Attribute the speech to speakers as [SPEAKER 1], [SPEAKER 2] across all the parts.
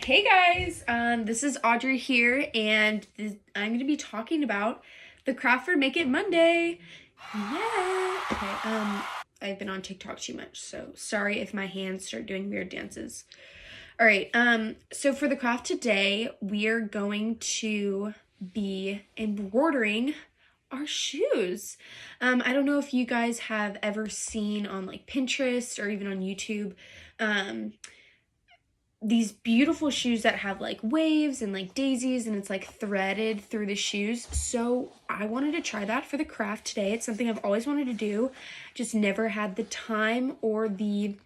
[SPEAKER 1] Hey guys, this is Audrey here, and I'm going to be talking about the craft for Make It Monday. Yeah. Okay, I've been on TikTok too much, so sorry if my hands start doing weird dances. All right, so for the craft today, we are going to be embroidering our shoes. I don't know if you guys have ever seen on like Pinterest or even on YouTube, these beautiful shoes that have like waves and like daisies and it's like threaded through the shoes. So I wanted to try that for the craft today. It's something I've always wanted to do, just never had the time or the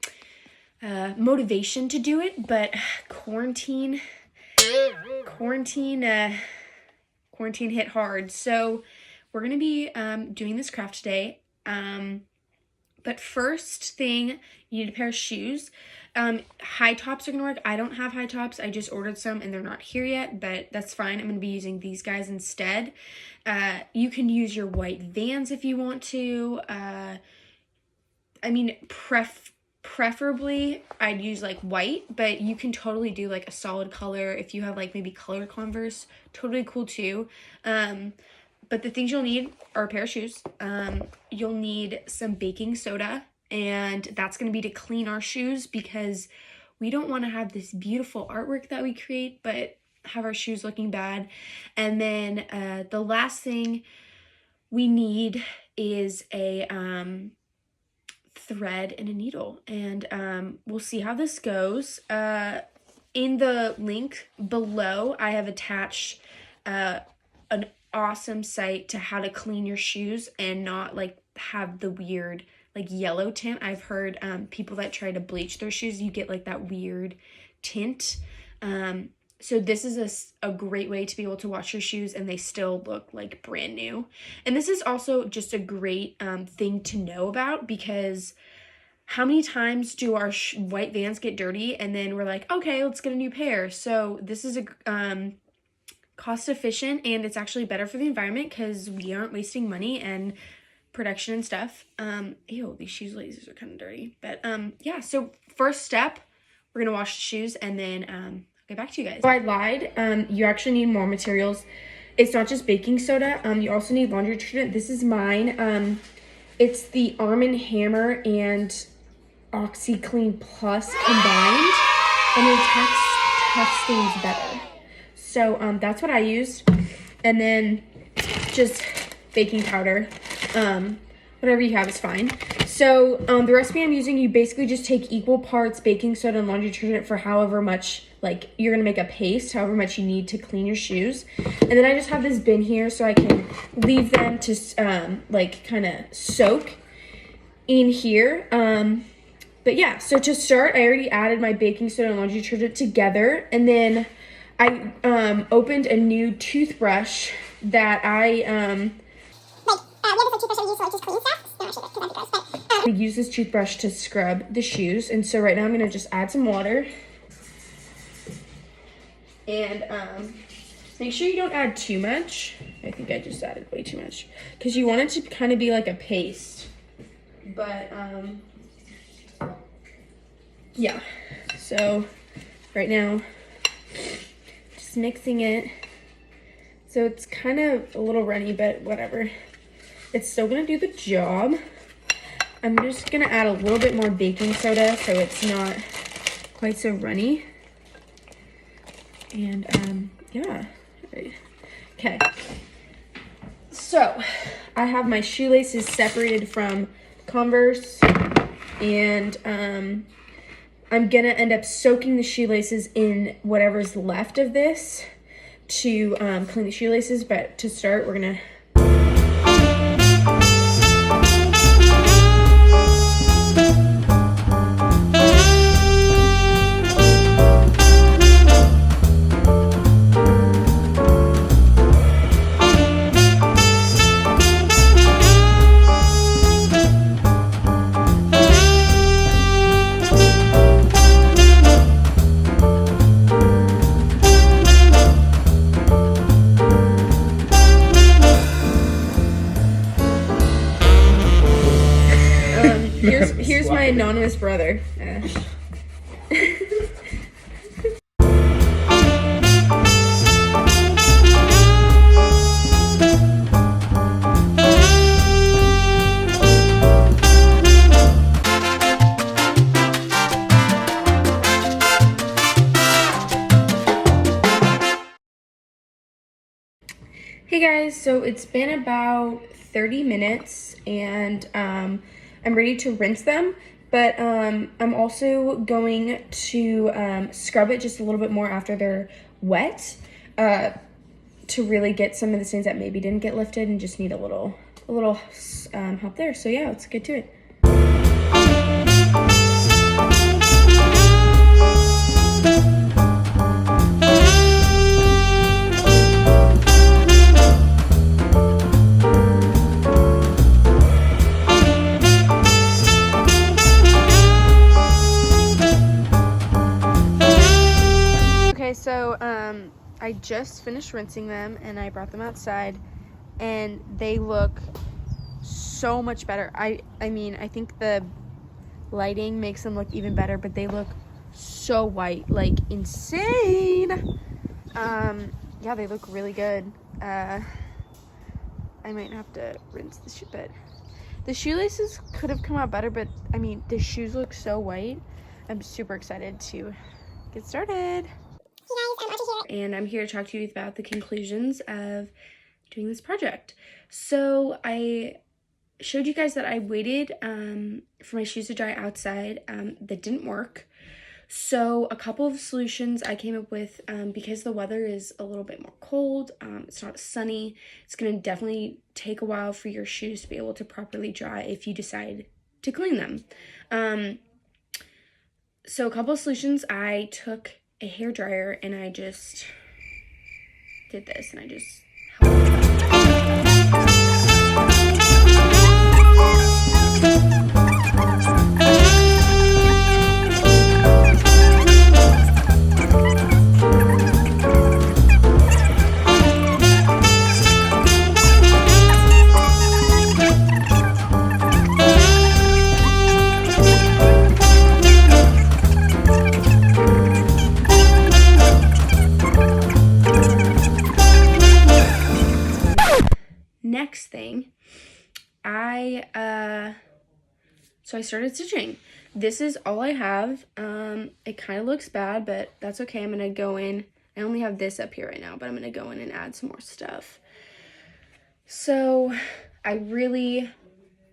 [SPEAKER 1] motivation to do it. But quarantine hit hard. So we're gonna be doing this craft today. But first thing, you need a pair of shoes. High tops are gonna work. I don't have high tops. I just ordered some and they're not here yet, but that's fine. I'm gonna be using these guys instead. You can use your white Vans if you want to. Preferably I'd use like white, but you can totally do like a solid color. If you have like maybe colored Converse, totally cool too. But the things you'll need are a pair of shoes. You'll need some baking soda, and that's going to be to clean our shoes because we don't want to have this beautiful artwork that we create, but have our shoes looking bad. And then the last thing we need is a thread and a needle. And we'll see how this goes. In the link below, I have attached an awesome site to how to clean your shoes and not like have the weird like yellow tint. I've heard people that try to bleach their shoes, you get like that weird tint. So this is a great way to be able to wash your shoes and they still look like brand new. And this is also just a great thing to know about, because how many times do our white Vans get dirty and then we're like, okay, let's get a new pair. So this is a cost efficient, and it's actually better for the environment because we aren't wasting money and production and stuff. Ew, these shoes laces are kind of dirty. But yeah, so first step, we're gonna wash the shoes and then I'll get back to you guys. So I lied, you actually need more materials. It's not just baking soda, you also need laundry detergent. This is mine. It's the Arm & Hammer and OxiClean Plus combined, and it attacks tough stains better. So that's what I used. And then just baking powder. Whatever you have is fine. So the recipe I'm using, you basically just take equal parts baking soda and laundry detergent for however much, like you're gonna make a paste, however much you need to clean your shoes. And then I just have this bin here so I can leave them to like kind of soak in here. But yeah, so to start, I already added my baking soda and laundry detergent together. And then I opened a new toothbrush that I use this toothbrush to scrub the shoes. And so right now I'm gonna just add some water. And make sure you don't add too much. I think I just added way too much because you want it to kind of be like a paste. But yeah, so right now just mixing it. So it's kind of a little runny, but whatever. It's still gonna do the job. I'm just gonna add a little bit more baking soda so it's not quite so runny. And yeah. Okay. So I have my shoelaces separated from Converse, and I'm gonna end up soaking the shoelaces in whatever's left of this to clean the shoelaces. But to start, we're gonna here's my anonymous brother. guys, so it's been about 30 minutes and I'm ready to rinse them, but I'm also going to scrub it just a little bit more after they're wet to really get some of the stains that maybe didn't get lifted and just need a little help there. So yeah, let's get to it. Okay, so I just finished rinsing them and I brought them outside and they look so much better. I mean, I think the lighting makes them look even better, but they look so white, like insane. Yeah, they look really good. I might have to rinse the shoe, but the shoelaces could have come out better, but I mean, the shoes look so white. I'm super excited to get started. And I'm here to talk to you about the conclusions of doing this project. So I showed you guys that I waited for my shoes to dry outside. That didn't work. So a couple of solutions I came up with, because the weather is a little bit more cold, it's not sunny, it's going to definitely take a while for your shoes to be able to properly dry if you decide to clean them. So a couple of solutions, I took a hair dryer and I just did this and I just next thing, so I started stitching. This is all I have. It kind of looks bad, but that's okay. I'm gonna go in. I only have this up here right now, but I'm gonna go in and add some more stuff. So I really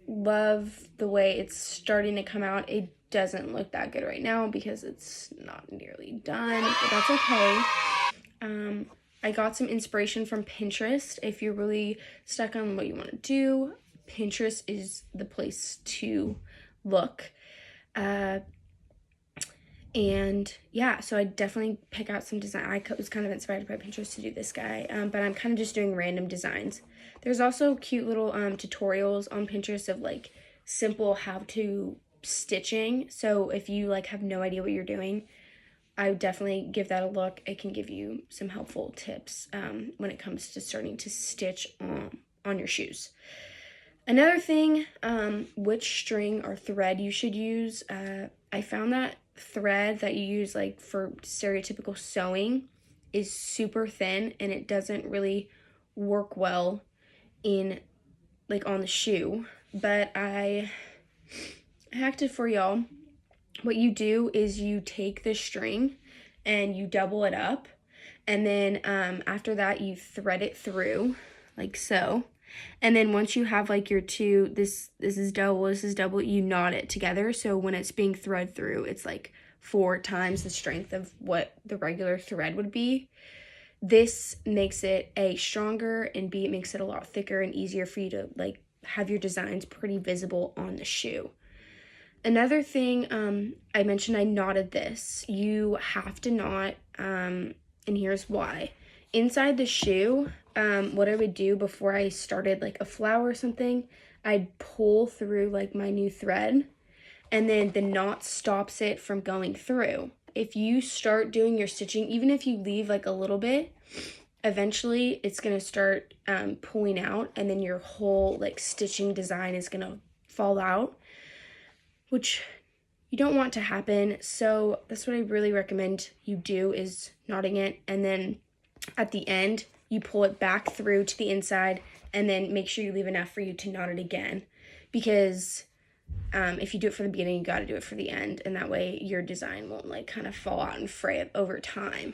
[SPEAKER 1] love the way it's starting to come out. It doesn't look that good right now because it's not nearly done, but that's okay. I got some inspiration from Pinterest. If you're really stuck on what you want to do, Pinterest is the place to look. And yeah, so I definitely pick out some design. I was kind of inspired by Pinterest to do this guy, but I'm kind of just doing random designs. There's also cute little tutorials on Pinterest of like simple how-to stitching. So if you like have no idea what you're doing, I would definitely give that a look. It can give you some helpful tips when it comes to starting to stitch on your shoes. Another thing, which string or thread you should use. I found that thread that you use like for stereotypical sewing is super thin and it doesn't really work well in like on the shoe, but I hacked it for y'all. What you do is you take the string and you double it up, and then after that you thread it through like so, and then once you have like your two, this is double, you knot it together, so when it's being thread through, it's like 4 times the strength of what the regular thread would be. This makes it A, stronger, and B, it makes it a lot thicker and easier for you to like have your designs pretty visible on the shoe. Another thing, I mentioned I knotted this. You have to knot, and here's why. Inside the shoe, what I would do before I started like a flower or something, I'd pull through like my new thread, and then the knot stops it from going through. If you start doing your stitching, even if you leave like a little bit, eventually it's gonna start pulling out, and then your whole like stitching design is gonna fall out, which you don't want to happen. So that's what I really recommend you do, is knotting it, and then at the end you pull it back through to the inside, and then make sure you leave enough for you to knot it again, because if you do it for the beginning, you got to do it for the end, and that way your design won't like kind of fall out and fray over time.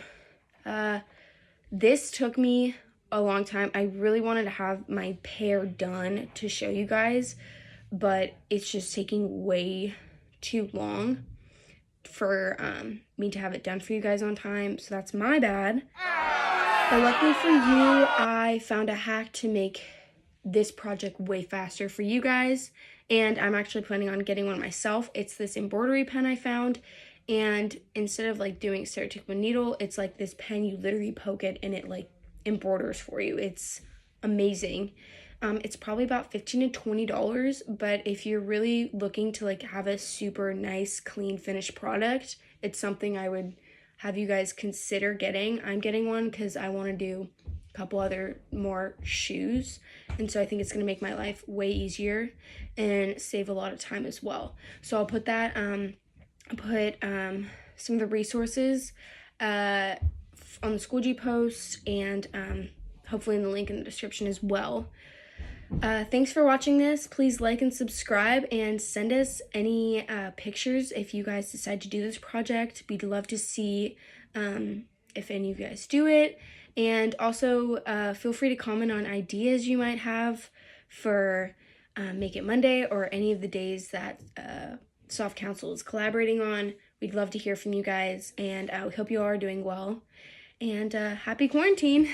[SPEAKER 1] This took me a long time. I really wanted to have my pair done to show you guys, but it's just taking way too long for me to have it done for you guys on time, so that's my bad. But luckily for you, I found a hack to make this project way faster for you guys, and I'm actually planning on getting one myself. It's this embroidery pen I found, and instead of like doing straight tip with needle, it's like this pen, you literally poke it and it like embroiders for you. It's amazing. It's probably about $15 to $20, but if you're really looking to like have a super nice, clean, finished product, it's something I would have you guys consider getting. I'm getting one because I want to do a couple other more shoes, and so I think it's going to make my life way easier and save a lot of time as well. So I'll put that, some of the resources on the Schoolgy post, and hopefully in the link in the description as well. Thanks for watching this. Please like and subscribe, and send us any pictures if you guys decide to do this project. We'd love to see if any of you guys do it. And also feel free to comment on ideas you might have for Make It Monday or any of the days that Soft Counsel is collaborating on. We'd love to hear from you guys, and we hope you all are doing well. And happy quarantine!